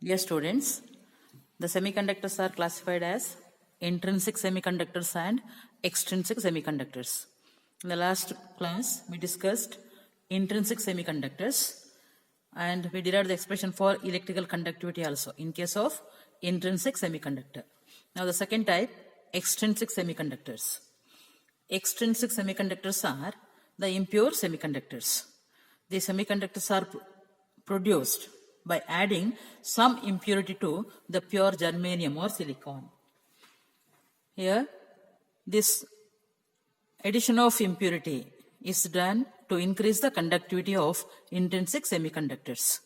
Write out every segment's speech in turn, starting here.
Dear students, the semiconductors are classified as intrinsic semiconductors and extrinsic semiconductors. In the last class, we discussed intrinsic semiconductors and we derived the expression for electrical conductivity also in case of intrinsic semiconductor. Now the second type, extrinsic semiconductors. Extrinsic semiconductors are the impure semiconductors. These semiconductors are produced by adding some impurity to the pure germanium or silicon. Here, this addition of impurity is done to increase the conductivity of intrinsic semiconductors.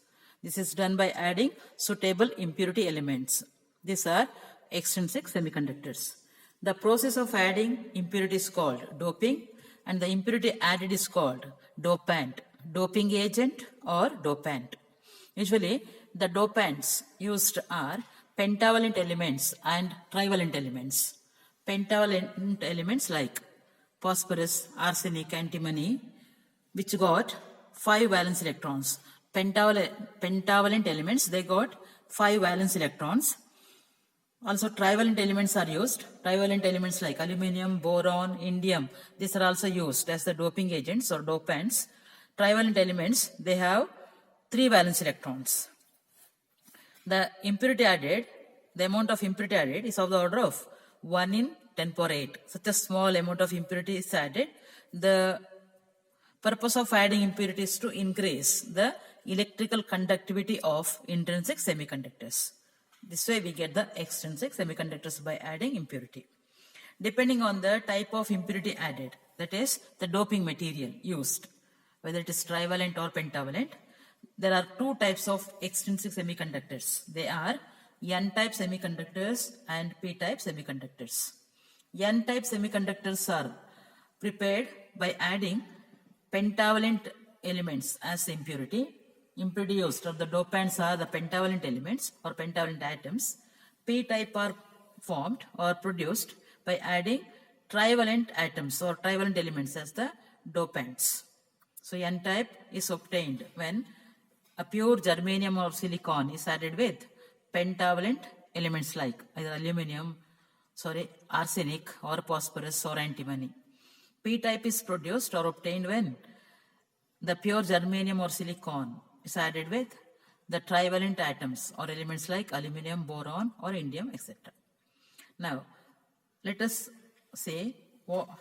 This is done by adding suitable impurity elements. These are extrinsic semiconductors. The process of adding impurity is called doping, and the impurity added is called dopant, doping agent or dopant. Usually, the dopants used are pentavalent elements and trivalent elements. Pentavalent elements like phosphorus, arsenic, antimony, which got 5 valence electrons. Pentavalent elements, they got 5 valence electrons. Also, trivalent elements are used. Trivalent elements like aluminum, boron, indium, these are also used as the doping agents or dopants. Trivalent elements, they have 3 valence electrons. The impurity added, the amount of impurity added is of the order of 1 in 10 power 8. Such a small amount of impurity is added. The purpose of adding impurity is to increase the electrical conductivity of intrinsic semiconductors. This way we get the extrinsic semiconductors by adding impurity. Depending on the type of impurity added, that is the doping material used, whether it is trivalent or pentavalent, there are 2 types of extrinsic semiconductors. They are N-type semiconductors and P-type semiconductors. N-type semiconductors are prepared by adding pentavalent elements as impurity. Impurity used or the dopants are the pentavalent elements or pentavalent atoms. P-type are formed or produced by adding trivalent atoms or trivalent elements as the dopants. So N-type is obtained when a pure germanium or silicon is added with pentavalent elements like either arsenic or phosphorus or antimony. P-type is produced or obtained when the pure germanium or silicon is added with the trivalent atoms or elements like aluminum, boron or indium, etc. Now, let us say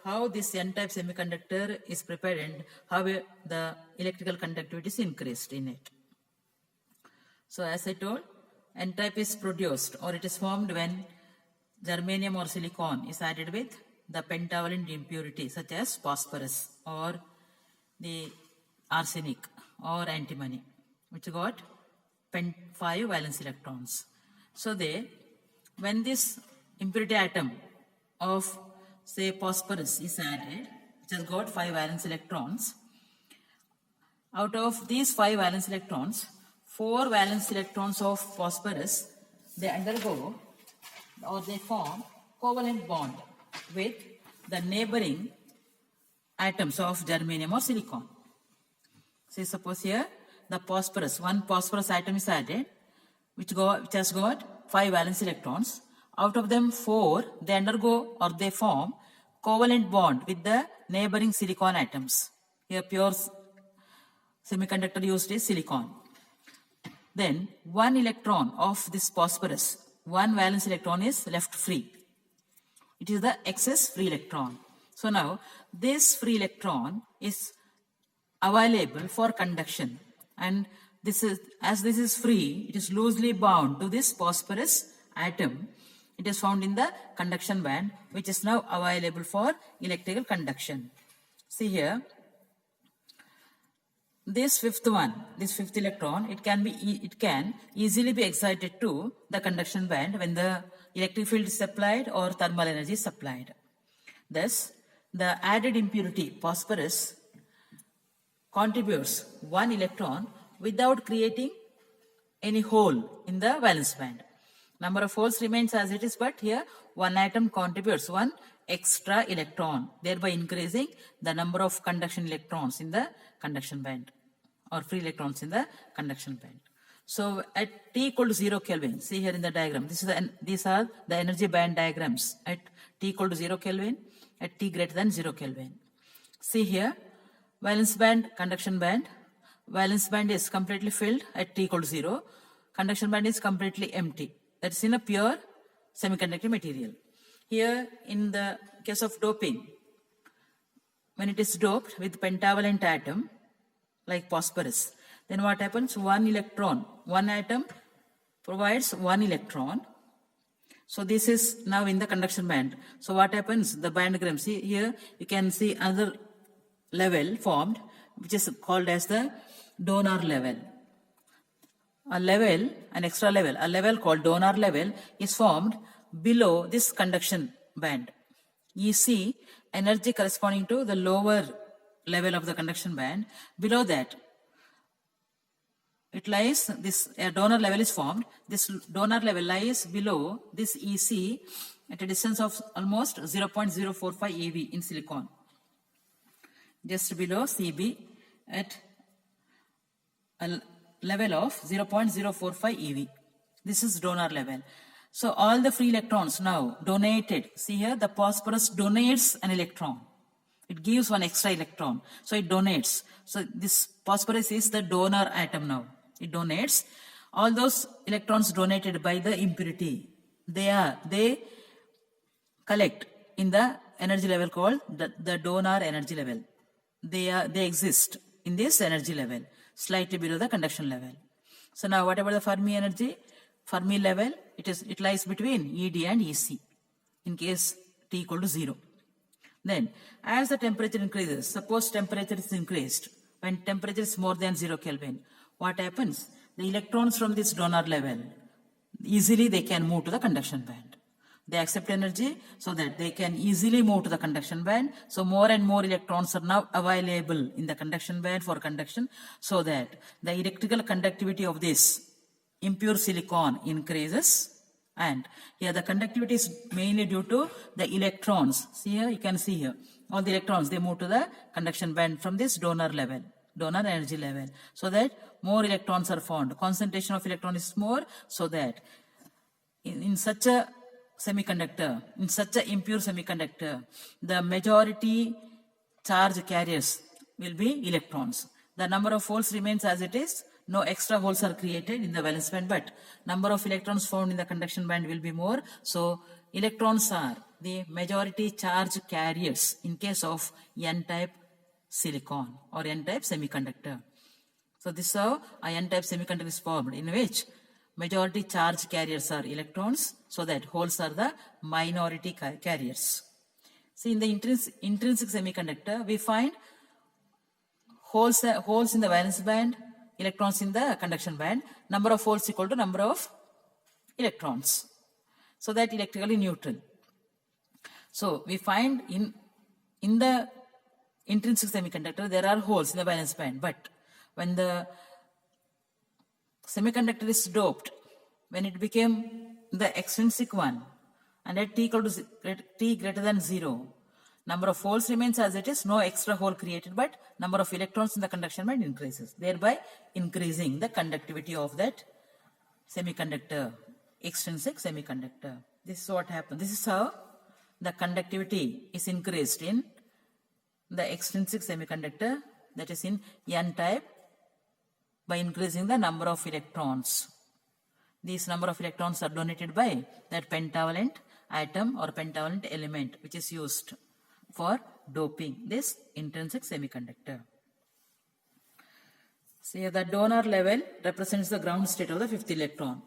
how this N-type semiconductor is prepared and how the electrical conductivity is increased in it. So as I told, N-type is produced or it is formed when germanium or silicon is added with the pentavalent impurity such as phosphorus or the arsenic or antimony, which got 5 valence electrons. So when this impurity atom of say phosphorus is added, which has got 5 valence electrons, out of these 5 valence electrons, 4 valence electrons of phosphorus, they undergo or they form covalent bond with the neighboring atoms of germanium or silicon. Say suppose here the one phosphorus atom is added, which has got 5 valence electrons. Out of them 4, they undergo or they form covalent bond with the neighboring silicon atoms. Here pure semiconductor used is silicon. Then 1 electron of this phosphorus, 1 valence electron is left free. It is the excess free electron. So now this free electron is available for conduction, and this is free, it is loosely bound to this phosphorus atom. It is found in the conduction band, which is now available for electrical conduction. See here, this fifth electron, it can easily be excited to the conduction band when the electric field is supplied or thermal energy is supplied. Thus, the added impurity phosphorus contributes 1 electron without creating any hole in the valence band. Number of holes remains as it is, but here 1 atom contributes 1 extra electron, thereby increasing the number of conduction electrons in the conduction band or free electrons in the conduction band. So at T equal to 0 Kelvin, see here in the diagram, these are the energy band diagrams at T equal to 0 Kelvin, at T greater than 0 Kelvin. See here, valence band, conduction band. Valence band is completely filled at T equal to 0. Conduction band is completely empty. That's in a pure semiconductor material. Here in the case of doping, when it is doped with pentavalent atom like phosphorus, then what happens? One electron, one atom provides one electron. So this is now in the conduction band. So what happens? The bandgram, see here you can see another level formed, which is called as the donor level. An extra level, a level called donor level is formed below this conduction band. EC, energy corresponding to the lower level of the conduction band. Below that, it lies, this donor level is formed. This donor level lies below this EC at a distance of almost 0.045 eV in silicon. Just below CB at a level of 0.045 eV. This is donor level. So all the free electrons now donated. See here, the phosphorus donates an electron. It gives one extra electron. So it donates. So this phosphorus is the donor atom now. It donates. All those electrons donated by the impurity, they collect in the energy level called the donor energy level. They exist in this energy level, slightly below the conduction level. So now what about the Fermi energy? Fermi level, it lies between ED and EC in case T equal to 0. Then as the temperature increases, suppose temperature is increased, when temperature is more than 0 Kelvin, what happens? The electrons from this donor level, easily they can move to the conduction band. They accept energy so that they can easily move to the conduction band. So more and more electrons are now available in the conduction band for conduction, so that the electrical conductivity of this impure silicon increases. And here the conductivity is mainly due to the electrons. See here, you can see here, all the electrons, they move to the conduction band from this donor level, donor energy level, so that more electrons are found. Concentration of electron is more, so that in such a semiconductor, in such an impure semiconductor, the majority charge carriers will be electrons. The number of holes remains as it is. No extra holes are created in the valence band, but number of electrons found in the conduction band will be more. So electrons are the majority charge carriers in case of N-type silicon or N-type semiconductor. So this is how a N-type semiconductor is formed, in which majority charge carriers are electrons, so that holes are the minority carriers. See, in the intrinsic semiconductor, we find holes in the valence band, electrons in the conduction band, number of holes equal to number of electrons, so that electrically neutral. So we find in the intrinsic semiconductor there are holes in the valence band, but when the semiconductor is doped, when it became the extrinsic one, and at T equal to T greater than 0, number of holes remains as it is, no extra hole created, but number of electrons in the conduction band increases, thereby increasing the conductivity of that semiconductor, extrinsic semiconductor. This is what happens. This is how the conductivity is increased in the extrinsic semiconductor, that is in N-type, by increasing the number of electrons. These number of electrons are donated by that pentavalent atom or pentavalent element, which is used for doping this intrinsic semiconductor. See, the donor level represents the ground state of the fifth electron.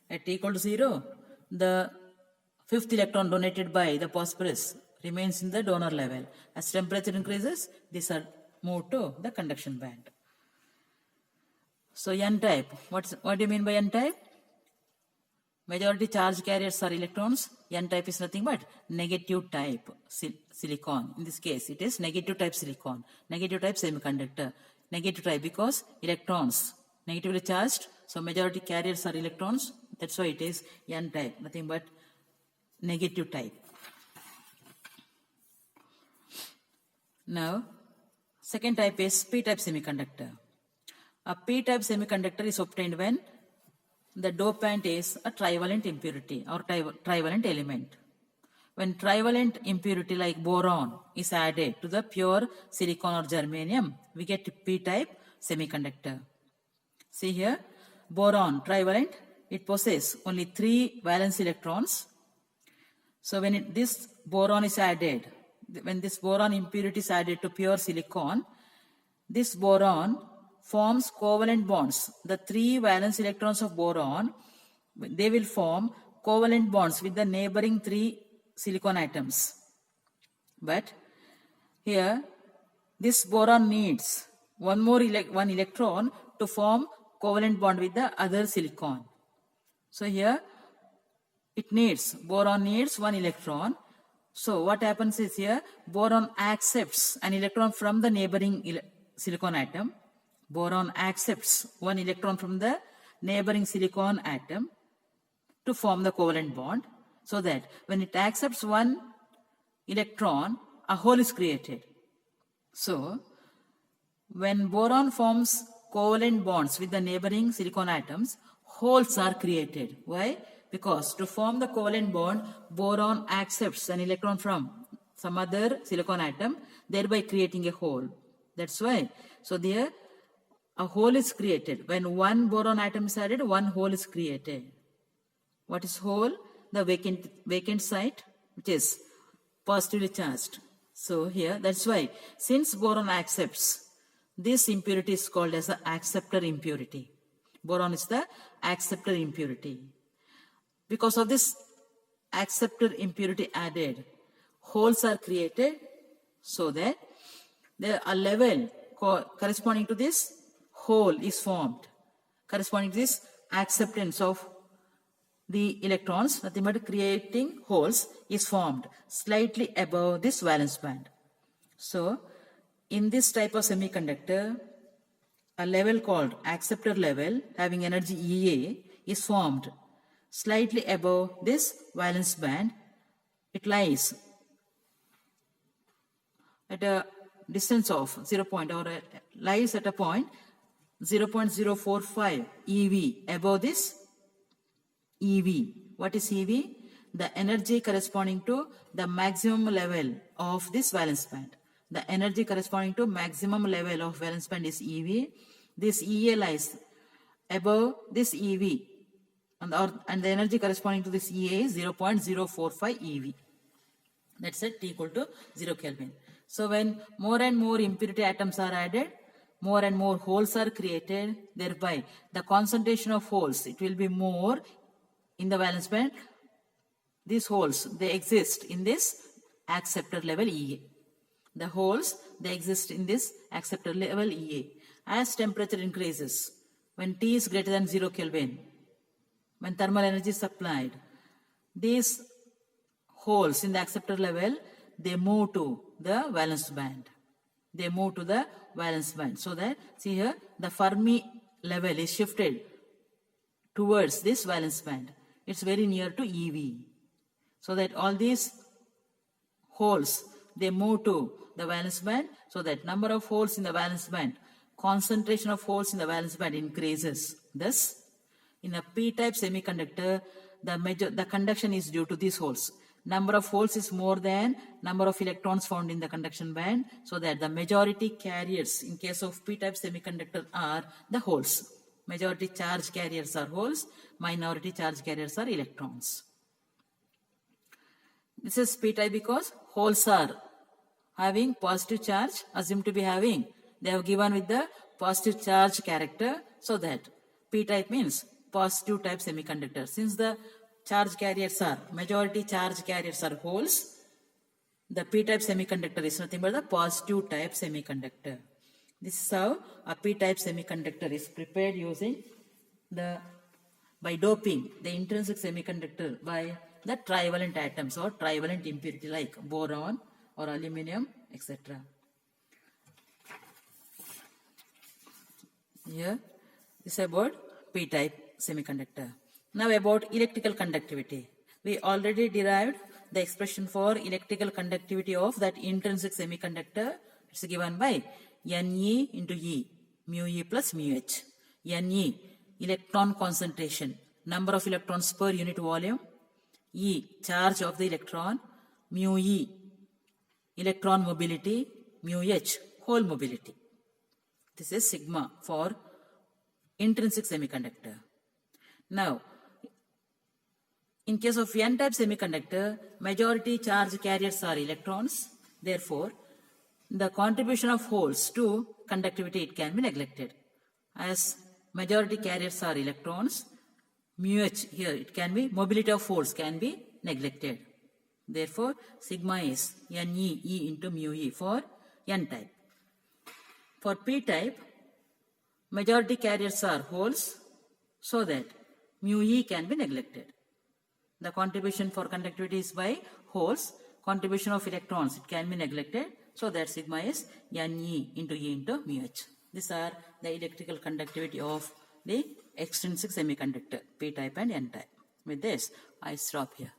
At T equal to 0, the fifth electron donated by the phosphorus remains in the donor level. As temperature increases, these are moved to the conduction band. So N-type, what do you mean by N-type? Majority charge carriers are electrons. N-type is nothing but negative type silicon. In this case, it is negative type silicon, negative type semiconductor. Negative type because electrons negatively charged, so majority carriers are electrons. That's why it is N-type, nothing but negative type. Now, second type is P-type semiconductor. A P-type semiconductor is obtained when The dopant is a trivalent impurity or trivalent element. When trivalent impurity like boron is added to the pure silicon or germanium, we get p-type semiconductor. See here, boron trivalent, it possesses only 3 valence electrons. So when this boron is added, when this boron impurity is added to pure silicon, this boron forms covalent bonds. The 3 valence electrons of boron, they will form covalent bonds with the neighboring 3 silicon atoms. But here, this boron needs one electron to form covalent bond with the other silicon. So here, boron needs 1 electron. So what happens is here, boron accepts an electron from the neighboring silicon atom. Boron accepts 1 electron from the neighboring silicon atom to form the covalent bond, so that when it accepts 1 electron, a hole is created. So when boron forms covalent bonds with the neighboring silicon atoms, holes are created. Why? Because to form the covalent bond, boron accepts an electron from some other silicon atom, thereby creating a hole. That's why. So there, a hole is created. When 1 boron atom is added, 1 hole is created. What is hole? The vacant site, which is positively charged. So here, that's why, since boron accepts, this impurity is called as the acceptor impurity. Boron is the acceptor impurity. Because of this acceptor impurity added, holes are created, so that a level corresponding to this hole is formed, corresponding to this acceptance of the electrons, nothing but creating holes, is formed slightly above this valence band. So in this type of semiconductor, a level called acceptor level having energy EA is formed slightly above this valence band. It lies at a distance of 0. Or lies at a point 0.045 eV above this EV. What is EV? The energy corresponding to the maximum level of this valence band. The energy corresponding to maximum level of valence band is EV. This EA lies above this EV, and the energy corresponding to this EA is 0.045 EV. That's it, T equal to 0 Kelvin. So when more and more impurity atoms are added, more and more holes are created, thereby the concentration of holes, it will be more in the valence band. These holes, they exist in this acceptor level EA. The holes, they exist in this acceptor level EA. As temperature increases, when T is greater than 0 Kelvin, when thermal energy is supplied, these holes in the acceptor level, they move to the valence band. They move to the valence band. So that, see here, the Fermi level is shifted towards this valence band. It's very near to EV. So that all these holes, they move to the valence band, so that number of holes in the valence band, concentration of holes in the valence band increases. Thus, in a p-type semiconductor, the conduction is due to these holes. Number of holes is more than number of electrons found in the conduction band, so that the majority carriers in case of p-type semiconductor are the holes. Majority charge carriers are holes, minority charge carriers are electrons. This is p-type because holes are having positive charge, assumed to be having, they have given with the positive charge character, so that p-type means positive type semiconductor. Since the charge carriers are, majority charge carriers are holes, the p-type semiconductor is nothing but the positive type semiconductor. This is how a p-type semiconductor is prepared using by doping the intrinsic semiconductor by the trivalent atoms or trivalent impurity like boron or aluminum, etc. Here, this is about p-type semiconductor. Now about electrical conductivity. We already derived the expression for electrical conductivity of that intrinsic semiconductor. It's given by Ne into E, mu E plus mu H. Ne, electron concentration. number of electrons per unit volume, E, charge of the electron, mu E, electron mobility, mu H, hole mobility. This is sigma for intrinsic semiconductor. Now, in case of n-type semiconductor, majority charge carriers are electrons. Therefore, the contribution of holes to conductivity, it can be neglected. As majority carriers are electrons, mu H here, it can be mobility of holes can be neglected. Therefore, sigma is Ne E into mu E for n-type. For p-type, majority carriers are holes, so that mu E can be neglected. The contribution for conductivity is by holes. Contribution of electrons, it can be neglected. So that sigma is Ne into E into mu H. These are the electrical conductivity of the extrinsic semiconductor, p-type and n-type. With this, I stop here.